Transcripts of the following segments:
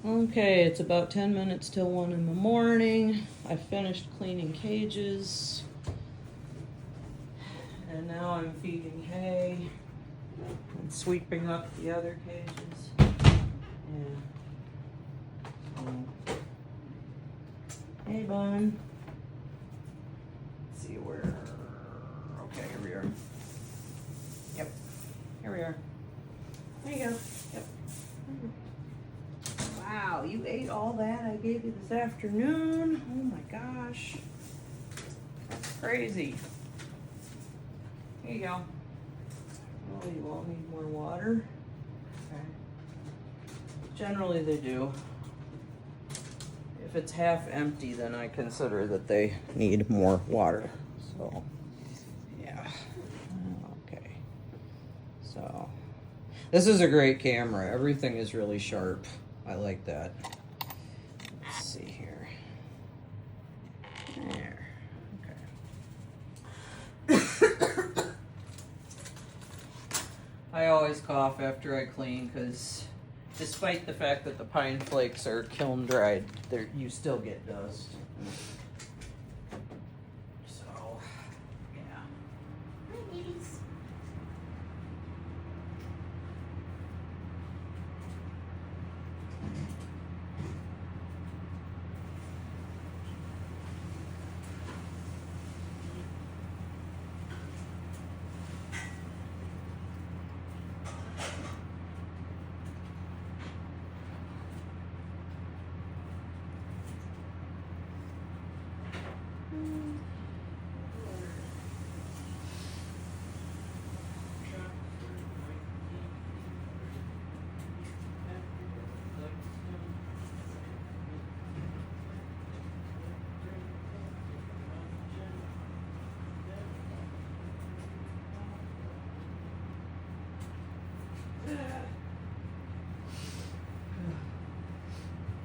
Okay, it's about 10 minutes till 1 in the morning. I finished cleaning cages. And now I'm feeding Kaye and sweeping up the other cages. Yeah. Hey, bun. Let's see where. Okay, here we are. Yep. Here we are. There you go. Yep. Wow, you ate all that I gave you this afternoon? Oh my gosh. That's crazy. Here you go. Oh, you all need more water? Okay. Generally they do. If it's half empty, then I consider that they need more water. So, yeah. Okay. So, this is a great camera. Everything is really sharp. I like that. Let's see here. There. Okay. I always cough after I clean because despite the fact that the pine flakes are kiln dried, you still get dust. So, yeah. Hi, babies.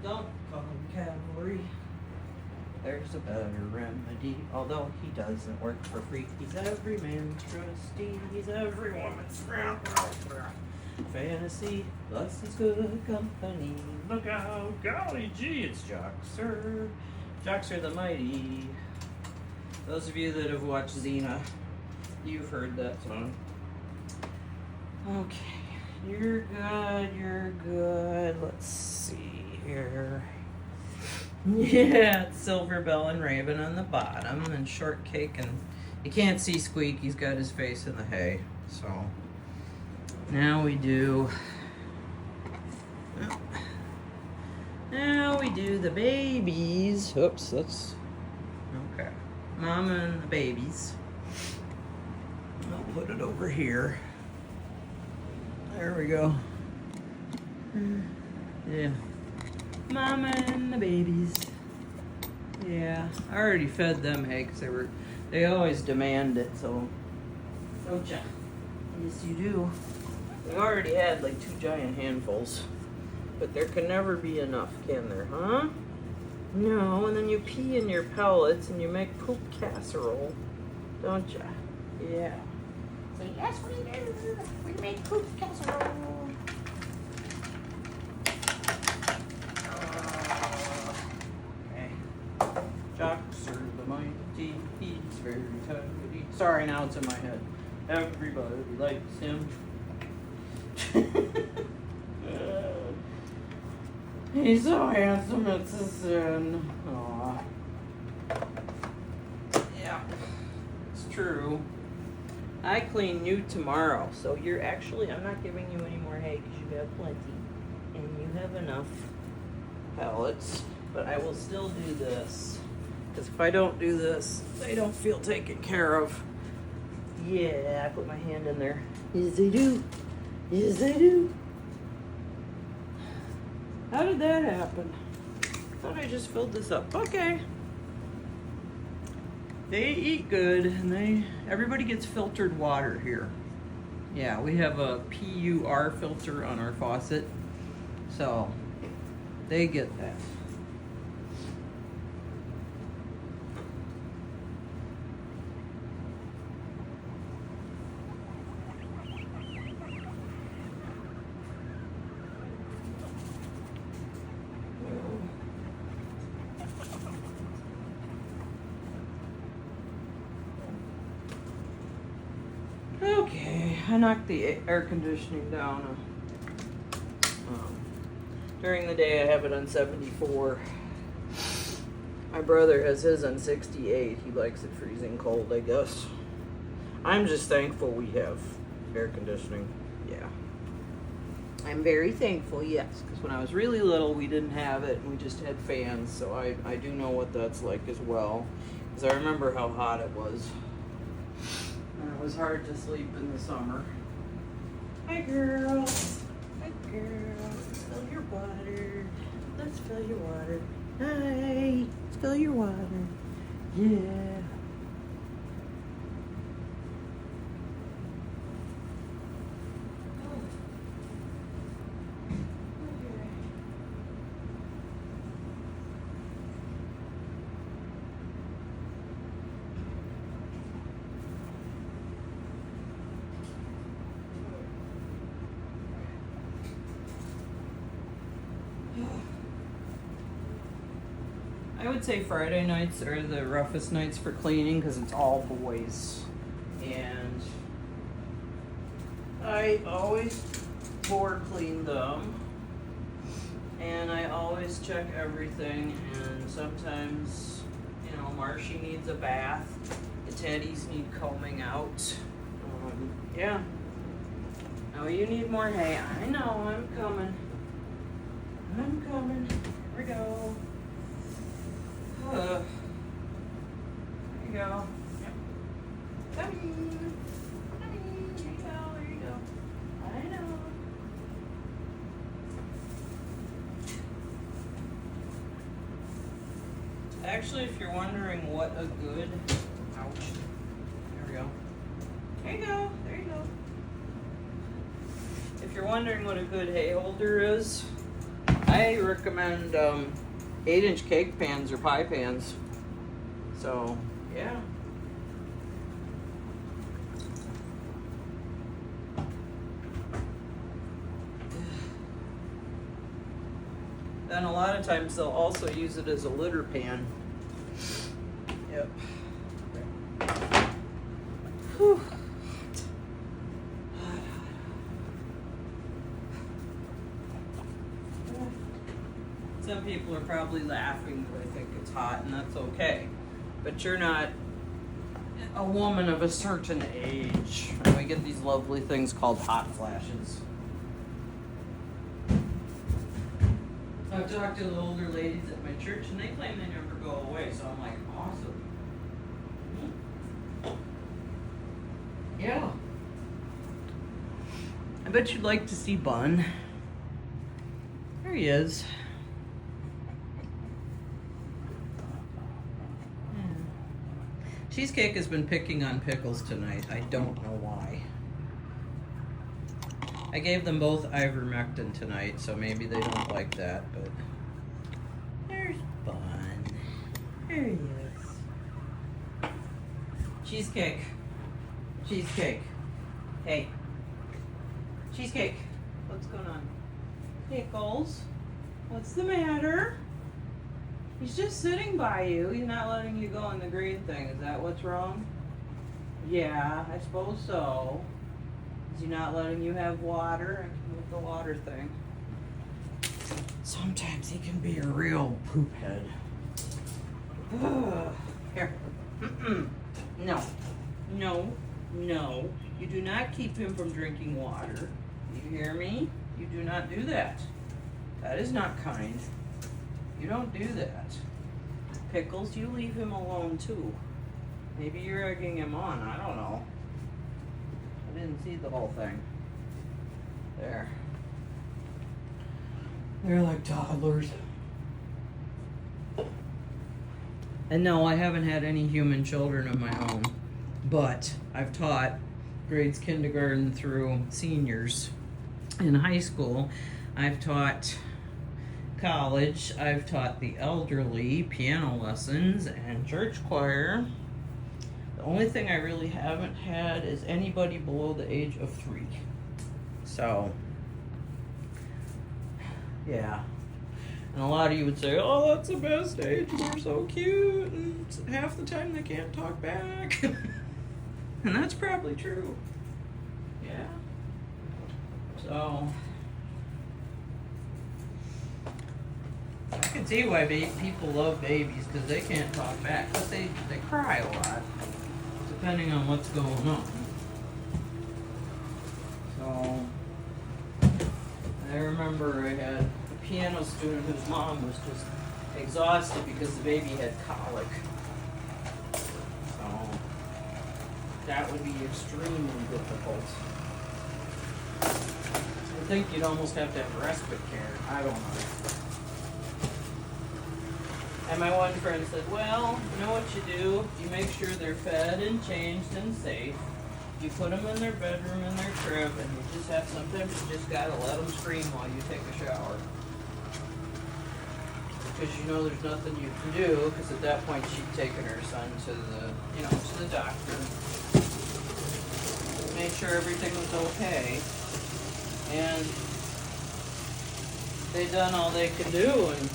Don't call him cavalry. There's a better remedy. Although he doesn't work for free. He's every man's trustee. He's every woman's friend. Fantasy, plus is good company. Look out, golly gee, it's Joxer. Joxer the Mighty. Those of you that have watched Xena, you've heard that song. Okay, you're good, you're good. Let's see here. Yeah, it's Silver Bell and Raven on the bottom, and Shortcake, and you can't see Squeak, he's got his face in the hay. So now we do the babies. Oops, that's okay. Mama and the babies. I'll put it over here. There we go. Yeah. Mama and the babies. Yeah, I already fed them eggs. They always demand it, so don't ya? Yes, you do. We already had like 2 giant handfuls, but there can never be enough, can there? Huh? No, and then you pee in your pellets and you make poop casserole, don't ya? Yeah. So yes, we do. We make poop casserole. Joxer the Mighty, he's very tidy. Sorry, now it's in my head. Everybody likes him. He's so handsome, it's a sin. Aww. Yeah, it's true. I clean you tomorrow, so I'm not giving you any more hay because you have plenty. And you have enough pellets, but I will still do this. Because if I don't do this, they don't feel taken care of. Yeah, I put my hand in there. Yes, they do. Yes, they do. How did that happen? I thought I just filled this up. Okay. They eat good, and everybody gets filtered water here. Yeah, we have a PUR filter on our faucet, so they get that. Okay, I knocked the air conditioning down. During the day I have it on 74. My brother has his on 68. He likes it freezing cold, I guess. I'm just thankful we have air conditioning. Yeah. I'm very thankful, yes, because when I was really little, we didn't have it, and we just had fans, so I do know what that's like as well, because I remember how hot it was, and it was hard to sleep in the summer. Hi, girls. Hi, girls. Let's fill your water. Let's fill your water. Hi. Let's fill your water. Yeah. I would say Friday nights are the roughest nights for cleaning because it's all boys. And I always floor clean them. And I always check everything. And sometimes, you know, Marshy needs a bath. The teddies need combing out. Yeah. Oh, you need more hay. I know, I'm coming. I'm coming. Here we go. There you go. Yep. Coming. Coming. There you go. There you go. I know. Actually, if you're wondering what a good, ouch. There we go. There you go. There you go. If you're wondering what a good hay holder is, I recommend 8-inch cake pans or pie pans. So, yeah. Then a lot of times they'll also use it as a litter pan. Yep. Whew. Some people are probably laughing, but I think it's hot, and that's okay. But you're not a woman of a certain age. And we get these lovely things called hot flashes. I've talked to the older ladies at my church, and they claim they never go away, so I'm like, awesome. Yeah. I bet you'd like to see Bun. There he is. Cheesecake has been picking on Pickles tonight. I don't know why. I gave them both ivermectin tonight, so maybe they don't like that, but there's Bun. There he is. Cheesecake. Cheesecake. Hey. Cheesecake. What's going on? Pickles. What's the matter? He's just sitting by you. He's not letting you go on the green thing. Is that what's wrong? Yeah, I suppose so. Is he not letting you have water? I can move the water thing. Sometimes he can be a real poop head. Here. No. No. No. You do not keep him from drinking water. You hear me? You do not do that. That is not kind. You don't do that. Pickles, you leave him alone too. Maybe you're egging him on. I don't know. I didn't see the whole thing. There. They're like toddlers. And no, I haven't had any human children of my own. But I've taught grades kindergarten through seniors. In high school, I've taught college, I've taught the elderly piano lessons and church choir. The only thing I really haven't had is anybody below the age of 3. So, yeah. And a lot of you would say, oh, that's the best age, they're so cute, and half the time they can't talk back. And that's probably true. So I can see why people love babies, because they can't talk back, but they cry a lot, depending on what's going on. So I remember I had a piano student whose mom was just exhausted because the baby had colic. So that would be extremely difficult. I think you'd almost have to have respite care. I don't know. And my one friend said, well, you know what you do? You make sure they're fed and changed and safe. You put them in their bedroom, in their crib, and you just have, sometimes you just gotta let them scream while you take a shower. Because you know there's nothing you can do, because at that point she'd taken her son to the doctor. Made sure everything was okay. And they done all they could do, and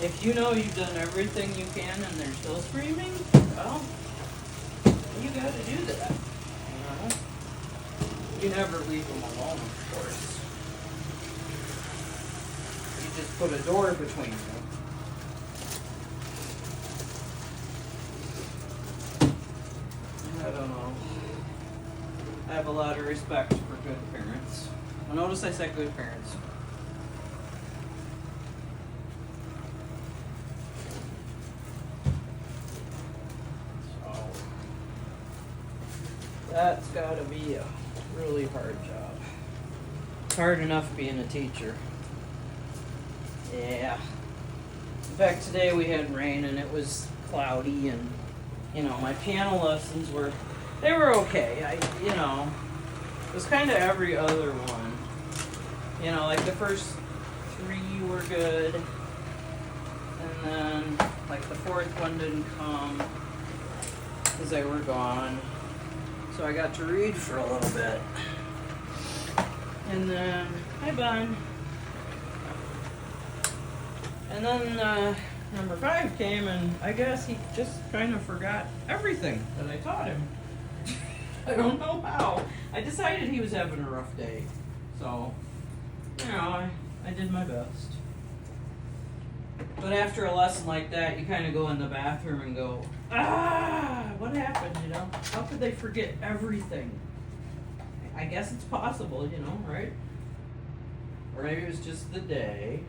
if you know you've done everything you can and they're still screaming, well, you gotta do that, you know? You never leave them alone, of course. You just put a door between them. I don't know. I have a lot of respect for good parents. Well, notice I said good parents. So that's gotta be a really hard job. It's hard enough being a teacher. Yeah. In fact, today we had rain and it was cloudy, and my piano lessons were okay. It was kind of every other one. Like the first 3 were good, and then like the fourth one didn't come because they were gone. So I got to read for a little bit. And then, hi Bun. And then number 5 came, and I guess he just kind of forgot everything that I taught him. I don't know how. I decided he was having a rough day. So, I did my best. But after a lesson like that, you kind of go in the bathroom and go, what happened, How could they forget everything? I guess it's possible, right? Or maybe it was just the day.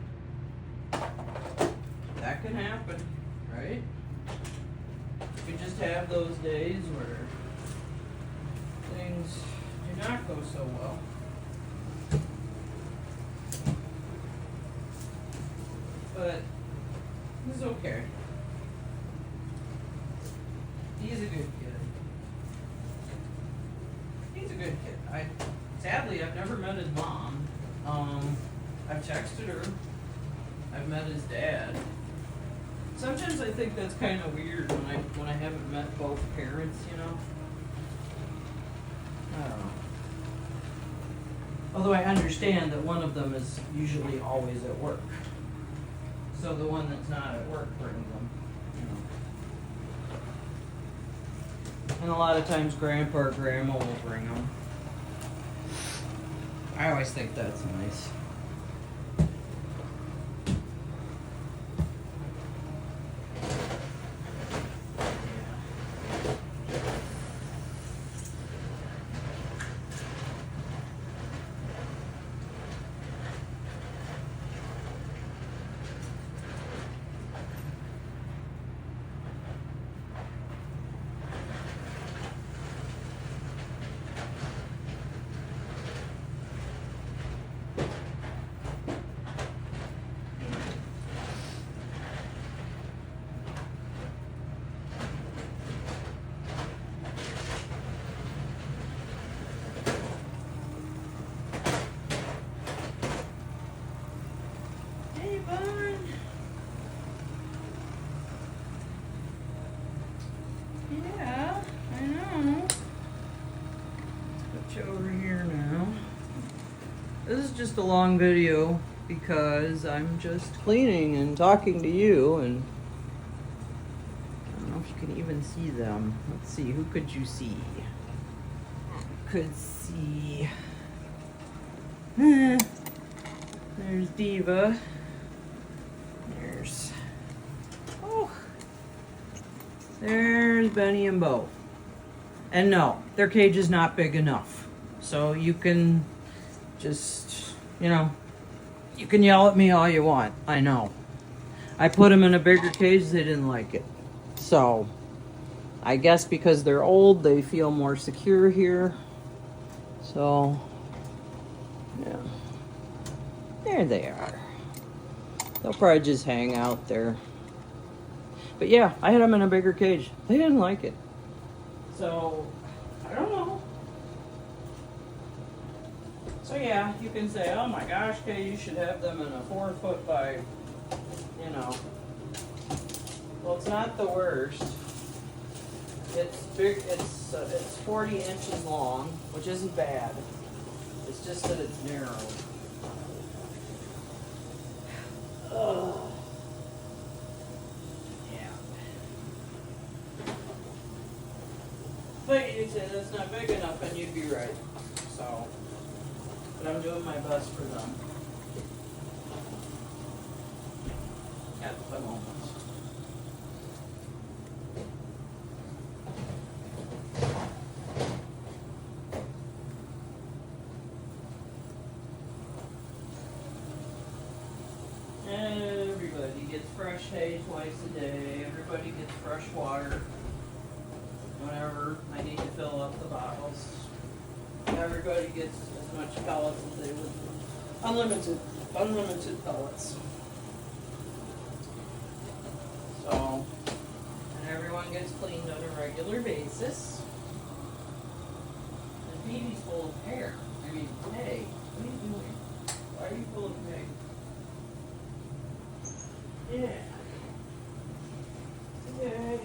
That can happen, right? You just have those days where things do not go so well. But he's okay. He's a good kid. He's a good kid. Sadly, I've never met his mom. I've texted her. I've met his dad. Sometimes I think that's kind of weird when I haven't met both parents, I don't know. Although I understand that one of them is usually always at work. So the one that's not at work brings them, And a lot of times Grandpa or Grandma will bring them. I always think that's nice. Yeah, I know. Let's put you over here now. This is just a long video because I'm just cleaning and talking to you, and I don't know if you can even see them. Let's see, who could you see? could see. There's Diva. There's Benny and Bo. And no, their cage is not big enough. So you can just, you can yell at me all you want. I know. I put them in a bigger cage, they didn't like it. So, I guess because they're old, they feel more secure here. So, yeah. There they are. They'll probably just hang out there. But yeah, I had them in a bigger cage. They didn't like it. So, I don't know. So yeah, you can say, oh my gosh, Kaye, you should have them in a 4 foot by, Well, it's not the worst. It's big, it's 40 inches long, which isn't bad. It's just that it's narrow. Ugh. But you'd say that's not big enough, and you'd be right. So, but I'm doing my best for them at the moment. Everybody gets fresh hay twice a day. Everybody gets fresh water. Whenever I need to fill up the bottles. Everybody gets as much pellets as they would. Unlimited pellets. So, and everyone gets cleaned on a regular basis. And Phoebe's full of hair. I mean, hey, what are you doing? Why are you full of hay? Yeah. Yay.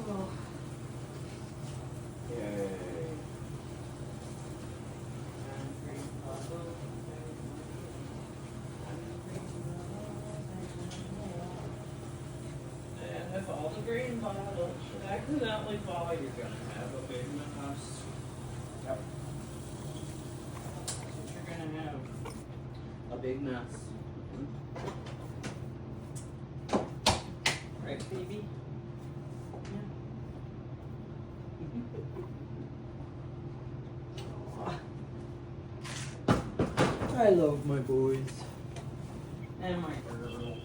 Oh. Yay. And if all the green bottles should accidentally fall, you're going to have a big mess. Yep. That's what you're going to have. A big mess. Right, Phoebe? I love my boys and my girls.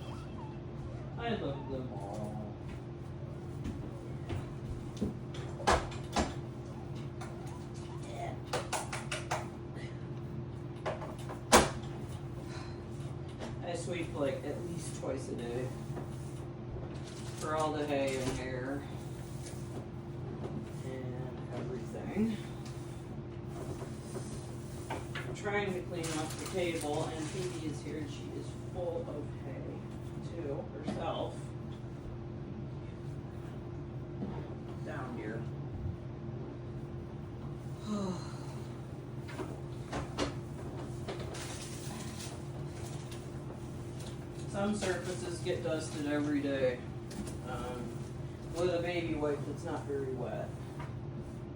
I love them all. Yeah. I sweep like at least twice a day for all the hay and hair and everything. Trying to clean up the table, and Phoebe is here and she is full of hay too herself down here. Some surfaces get dusted every day with a baby wipe that's not very wet.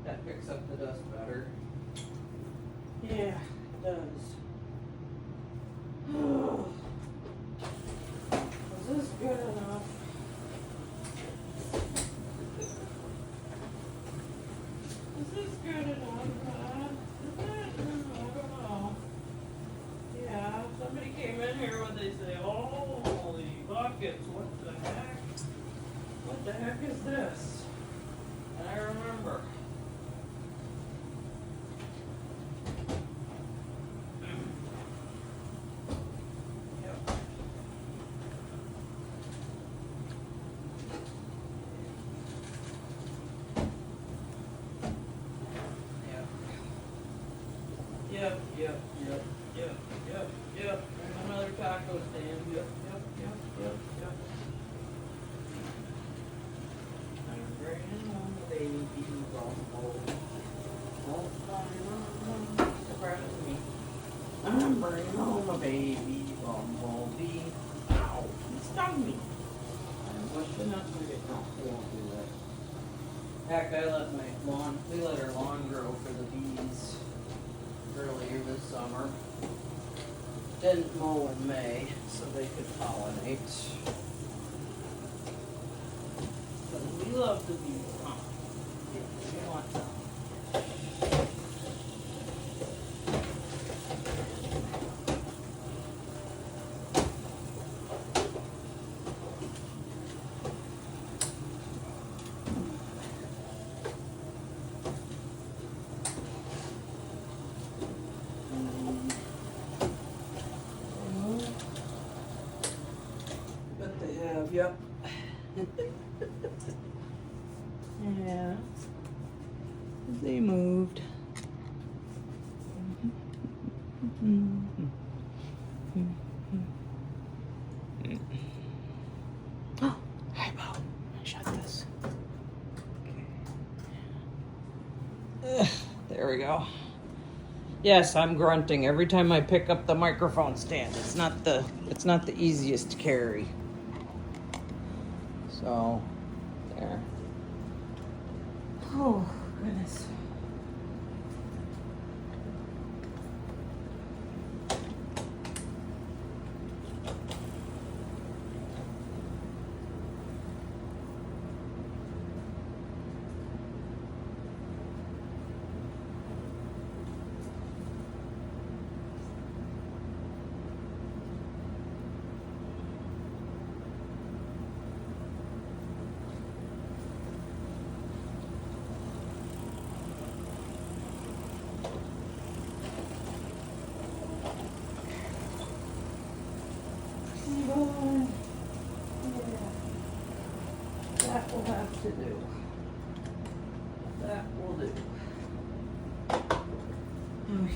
That picks up the dust better. Yeah. Does. Is this good enough? Is this good enough? Is it? I don't know. Yeah, somebody came in here when they say, "Oh, holy buckets, what the heck? What the heck is this?" And I remember. Yep. There's another taco stand. Yep. I'm bringing home the baby bumble. Surprise me. I'm bringing home a baby bumblebee. Ow, he stung me. I wish the nuts would get no, they won't do that. Heck, we let our lawn grow for the bees earlier this summer. Didn't mow in May, so they could pollinate. But we love the bees, huh? Yeah, we want some. Yep. Yeah. They moved. Oh, hi, Bo. Shut this. Okay. There we go. Yes, I'm grunting every time I pick up the microphone stand. It's not the easiest to carry. So, there. Oh, goodness. That will have to do. That will do. Okay.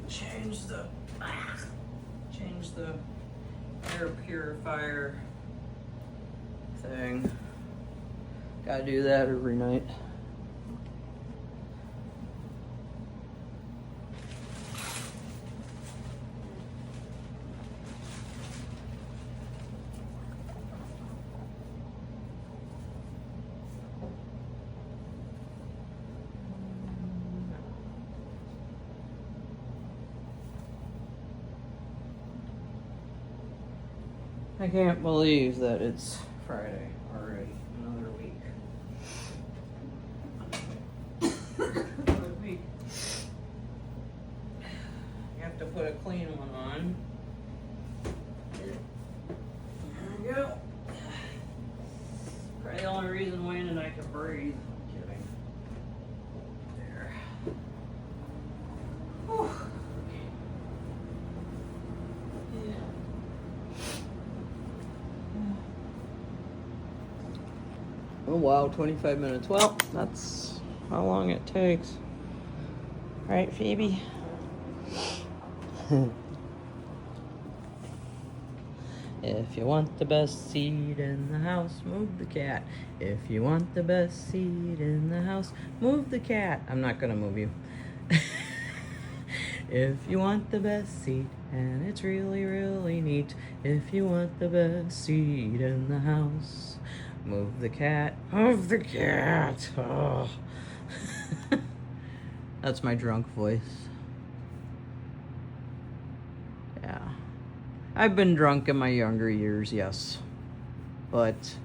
Change the air purifier thing. Gotta do that every night. I can't believe that it's Friday already. Another week. Another week. You have to put a clean one on. There we go. Probably the only reason Wayne and I can breathe. I'm kidding. There. Whew. Oh wow, 25 minutes. Well, that's how long it takes. Right, Phoebe? If you want the best seat in the house, move the cat. If you want the best seat in the house, move the cat. I'm not gonna move you. If you want the best seat, and it's really, really neat. If you want the best seat in the house, move the cat. Move the cat. Oh. That's my drunk voice. Yeah. I've been drunk in my younger years, yes. But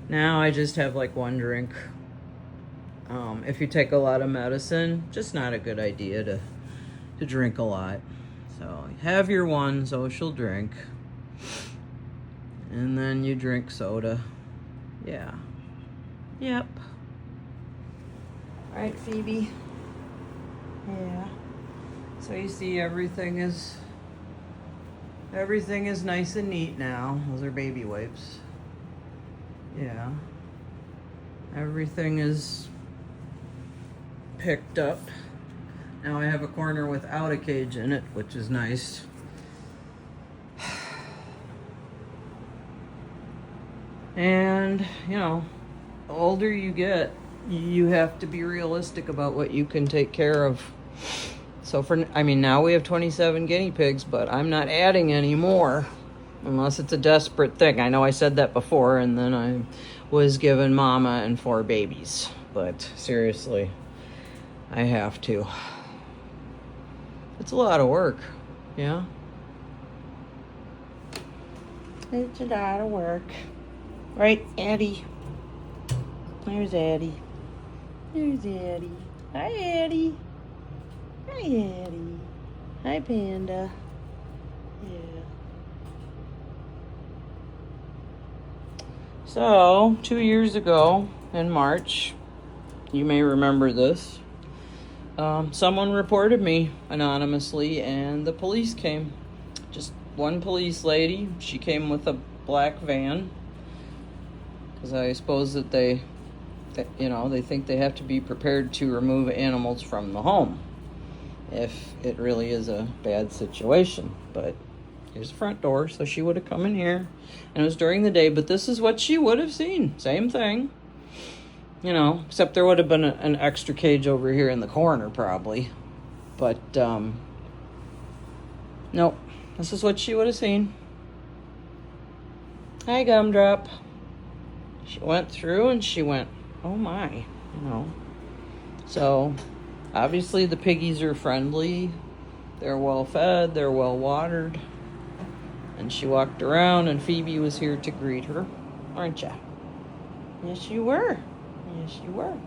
now I just have like one drink. If you take a lot of medicine, just not a good idea to drink a lot. So have your one social drink. And then you drink soda. Yeah. Yep. All right, Phoebe. Yeah. So you see everything is nice and neat now. Those are baby wipes. Yeah. Everything is picked up. Now I have a corner without a cage in it, which is nice. And, you know, the older you get, you have to be realistic about what you can take care of. So now we have 27 guinea pigs, but I'm not adding any more unless it's a desperate thing. I know I said that before, and then I was given mama and 4 babies. But seriously, I have to. It's a lot of work, yeah? It's a lot of work. Right, Addie? There's Addie. There's Addie. Hi, Addie. Hi, Addie. Hi, Panda. Yeah. So, 2 years ago in March, you may remember this, someone reported me anonymously and the police came. Just one police lady. She came with a black van. Because I suppose that they think they have to be prepared to remove animals from the home if it really is a bad situation. But here's the front door, so she would have come in here, and it was during the day, but this is what she would have seen. Same thing. You know, except there would have been an extra cage over here in the corner probably. But, nope. This is what she would have seen. Hi, Gumdrop. She went through and she went, oh my, you know. So, obviously the piggies are friendly. They're well fed. They're well watered. And she walked around and Phoebe was here to greet her. Aren't ya? Yes, you were. Yes, you were.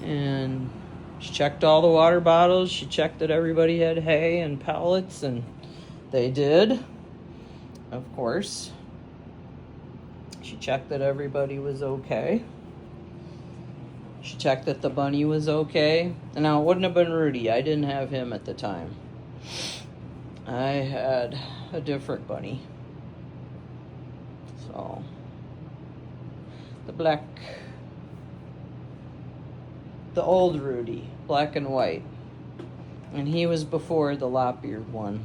And she checked all the water bottles. She checked that everybody had hay and pellets, and they did, of course. She checked that everybody was okay. She checked that the bunny was okay. And now, it wouldn't have been Rudy. I didn't have him at the time. I had a different bunny. So, the old Rudy, black and white. And he was before the lop-eared one.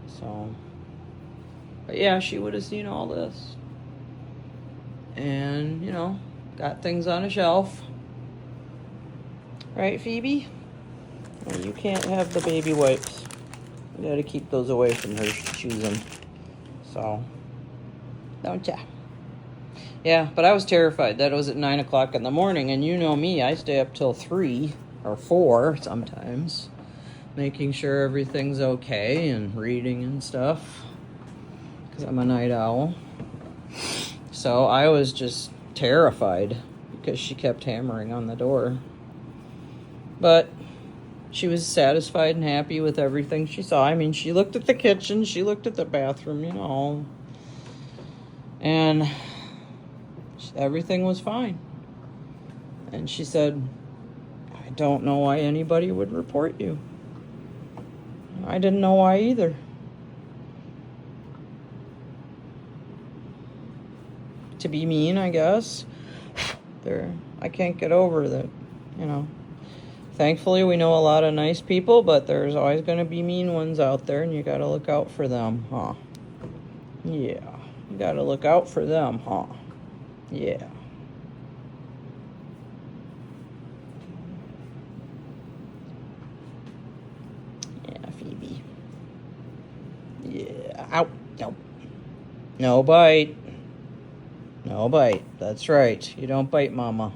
So, but yeah, she would have seen all this. And, you know, got things on a shelf. Right, Phoebe? Well, you can't have the baby wipes. You gotta keep those away from her. She chews them. So, don't ya? Yeah, but I was terrified. That was at 9 o'clock in the morning. And you know me, I stay up till 3 or 4 sometimes, making sure everything's okay and reading and stuff. because I'm a night owl. So I was just terrified because she kept hammering on the door. But she was satisfied and happy with everything she saw. I mean, she looked at the kitchen, she looked at the bathroom, you know, and everything was fine. And she said, I don't know why anybody would report you. I didn't know why either. To be mean, I guess. I can't get over that, you know. Thankfully, we know a lot of nice people, but there's always going to be mean ones out there, and you got to look out for them, huh? Yeah. You got to look out for them, huh? Yeah. Yeah, Phoebe. Yeah. Ow. Nope. No bite. No bite. That's right. You don't bite, Mama.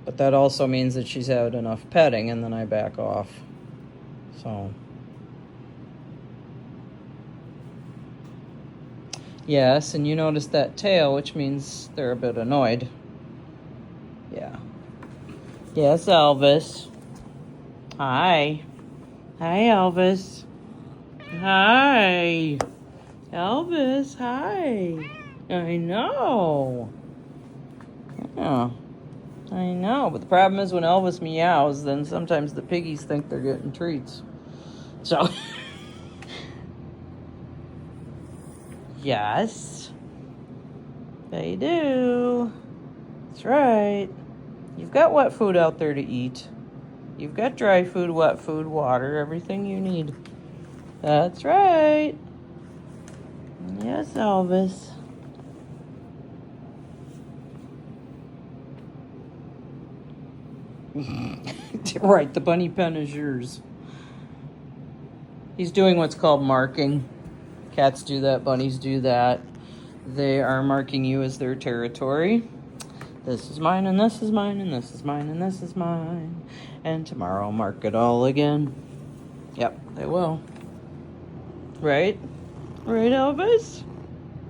But that also means that she's had enough petting, and then I back off. So. Yes, and you notice that tail, which means they're a bit annoyed. Yeah. Yes, Elvis. Hi. Hi, Elvis. Hi. Elvis, hi. I know. Yeah. I know, but the problem is when Elvis meows, then sometimes the piggies think they're getting treats. So, yes, they do. That's right. You've got wet food out there to eat. You've got dry food, wet food, water, everything you need. That's right. Yes, Elvis. Right, the bunny pen is yours. He's doing what's called marking. Cats do that, bunnies do that. They are marking you as their territory. This is mine, and this is mine, and this is mine, and this is mine. And tomorrow I'll mark it all again. Yep, they will. Right? Right, Elvis?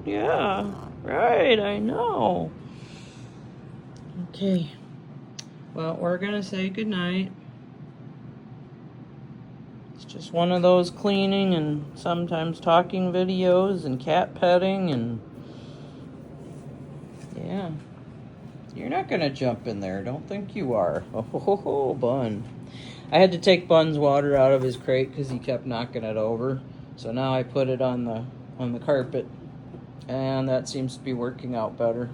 Yeah, right, I know. Okay. Well, we're going to say goodnight. It's just one of those cleaning and sometimes talking videos and cat petting and... Yeah. You're not going to jump in there. Don't think you are. Oh, Bun. I had to take Bun's water out of his crate because he kept knocking it over. So now I put it on the carpet. And that seems to be working out better.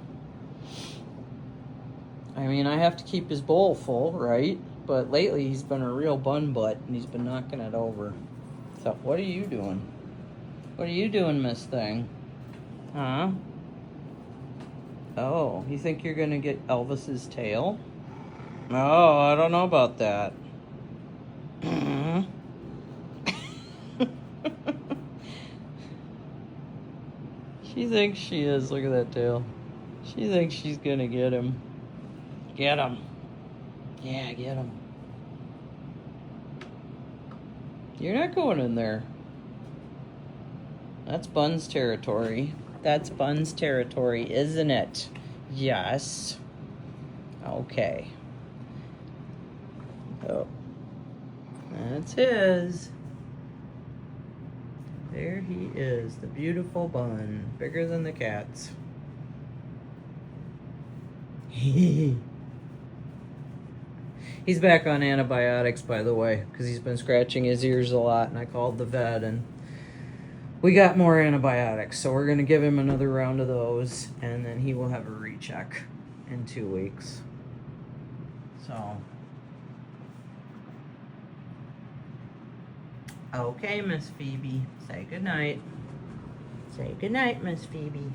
I mean, I have to keep his bowl full, right? But lately he's been a real bun butt and he's been knocking it over. So, what are you doing? What are you doing, Miss Thing? Huh? Oh, you think you're gonna get Elvis's tail? Oh, I don't know about that. She thinks she is. Look at that tail. She thinks she's gonna get him. Get him. Yeah, get him. You're not going in there. That's Bun's territory. That's Bun's territory, isn't it? Yes. Okay. Oh. That's his. There he is, the beautiful Bun. Bigger than the cat's. He's back on antibiotics, by the way, because he's been scratching his ears a lot, and I called the vet, and we got more antibiotics, so we're going to give him another round of those, and then he will have a recheck in 2 weeks. So, okay, Miss Phoebe, say goodnight. Say goodnight, Miss Phoebe.